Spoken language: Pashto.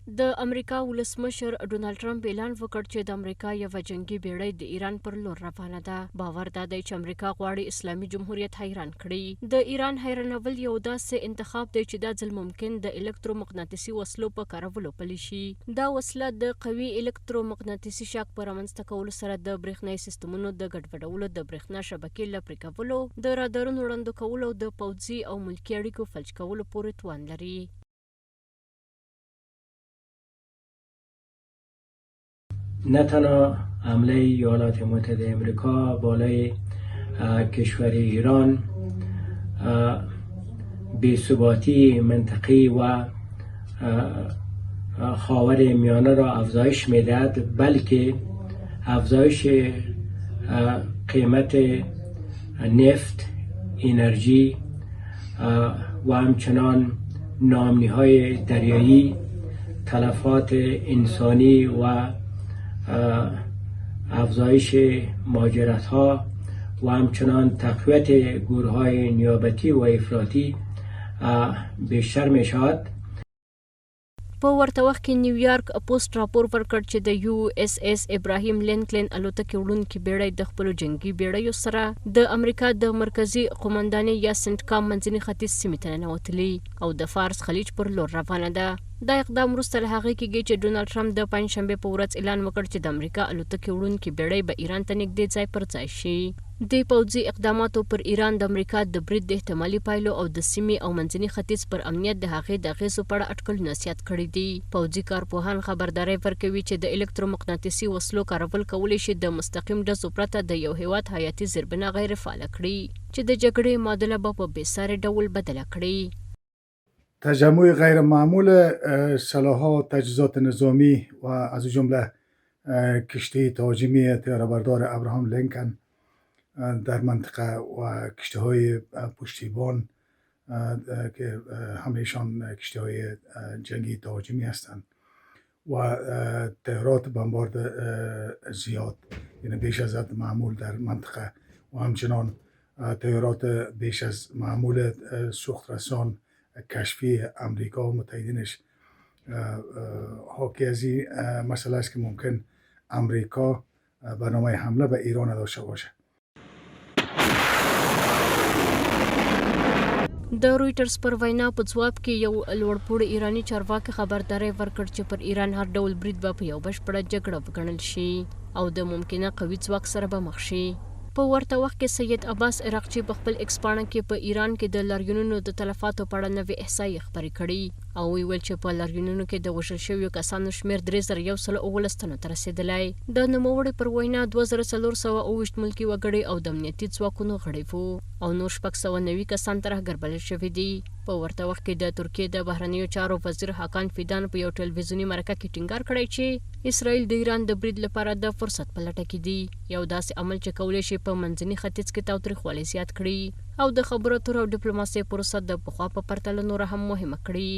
د امریکا ولسمشر ډونالډ ټرمپ اعلان وکړ چې د امریکا یوه جنگي بیړۍ د ایران پر لور روانه ده. باور دا دی چې امریکا غواړي اسلامي جمهوریت حیران کړي. د ایران حیرانول یو داسې انتخاب دی چې دا ځل ممکن د الکترومقناطیسي وسلو په کارولو پلی شي. دا وسله د قوي الکترومقناطیسي شاک په رامنځته کولو سره د برېښنايي سیستمونو د ګډوډولو، د برېښنا شبکې له پرې کولو، د رادارونو ړندو کولو او د پوځي او ملکي اړیکو فلج کولو پورې توان لري. نه تنها حمله ایالات متحده امریکا بالای کشور ایران بی‌ثباتی منطقی و خاور میانه را افزایش میدهد، بلکه افزایش قیمت نفت، انرژی و همچنان ناامنی‌های دریایی، تلفات انسانی و افزایش مهاجرت‌ها و همچنان تقویت گروه‌های نیابتی و افراطی بیشتر می‌شود. په ورته وخت کې نیویارک پوسټ راپور ورکړ چې د یو اس اس ابراهیم لینکلن الوتکې وړونکې بیړۍ د خپلو جنگي بیړیو سره د امریکا د مرکزي قومندانۍ یا سنټکام منځني ختیځ سیمې ته ننوتلې او د فارس خلیج پر لور روانه ده. دا اقدام وروسته له هغې کېږي چې ډونالډ ټرمپ د پنجشنبې په ورځ اعلان وکړ چې د امریکا الوتکې وړونکې بیړۍ به ایران ته نږدې ځای پر ځای شي. د پوځي اقداماتو پر ایران د امریکا د برید د احتمالي پایلو او د سیمې او منځني ختیځ پر امنیت د هغې د اغېزو په اړه اټکلونه زیات کړي دي. پوځي کارپوهان خبرداری ورکوي چې د الکترومقناطیسي وسلو کارول کولی شي د مستقیم ډزو پرته د یو هېواد حیاتي زیربنا غیر فعاله کړي چې د جګړې معادله به په بېساري ډول بدله کړي. تجمع غیر معمول سلاح‌ها، تجهیزات نظامی و از جمله کشتی تهاجمی طیاره‌بردار ابراهام لینکن در منطقه و کشتی‌های پشتیبان که همه‌شان کشتی‌های جنگی تهاجمی هستند و طیارات بمبارد زیاد، یعنی بیش از حد معمول در منطقه و همچنان طیارات بیش از معمول سوخترسان کشفی امریکا و متحدینش حاکی از این مسئله است که ممکن امریکا برنامه حمله به ایران داشته باشه. د رویټرز پر وینا په ځواب کې یو لوړپوړی ایراني چارواکي خبرداری ورکړ چې پر ایران هر ډول برید به په یو بشپړه جګړه وګڼل شي او د ممکنه قوي ځواک سره به مخ شي. په ورته وخت کې سید عباس عراقچي په خپل ایکس پاڼه کې په ایران کې د لاریونونو د تلفاتو په اړه نوې احصایې خپرې کړي او ویل چې په لاریونونو کې د وژل شویو کسانو شمېر 3119 تنو ته رسېدلی. د نوموړي پر وینا 2428 ملکي وګړي او د امنیتي ځواکونو غړي وو او نور 690 کسان ترهګر بلل شوي دي. په ورته وخت کې د ترکیې د بهرنیو چارو وزیر حاکان فیدان په یو ټلویزیوني مرکه کې ټینګار کړی چې اسرائیل د ایران د برید لپاره د فرصت په لټه کې دي، یو داسې عمل چې کولی شي په منځني ختیځ کې تاوتریخوالی زیات کړي او د خبرو اترو او ډیپلوماسۍ پروسه د پخوا په پرتله نوره هم مهمه کړي.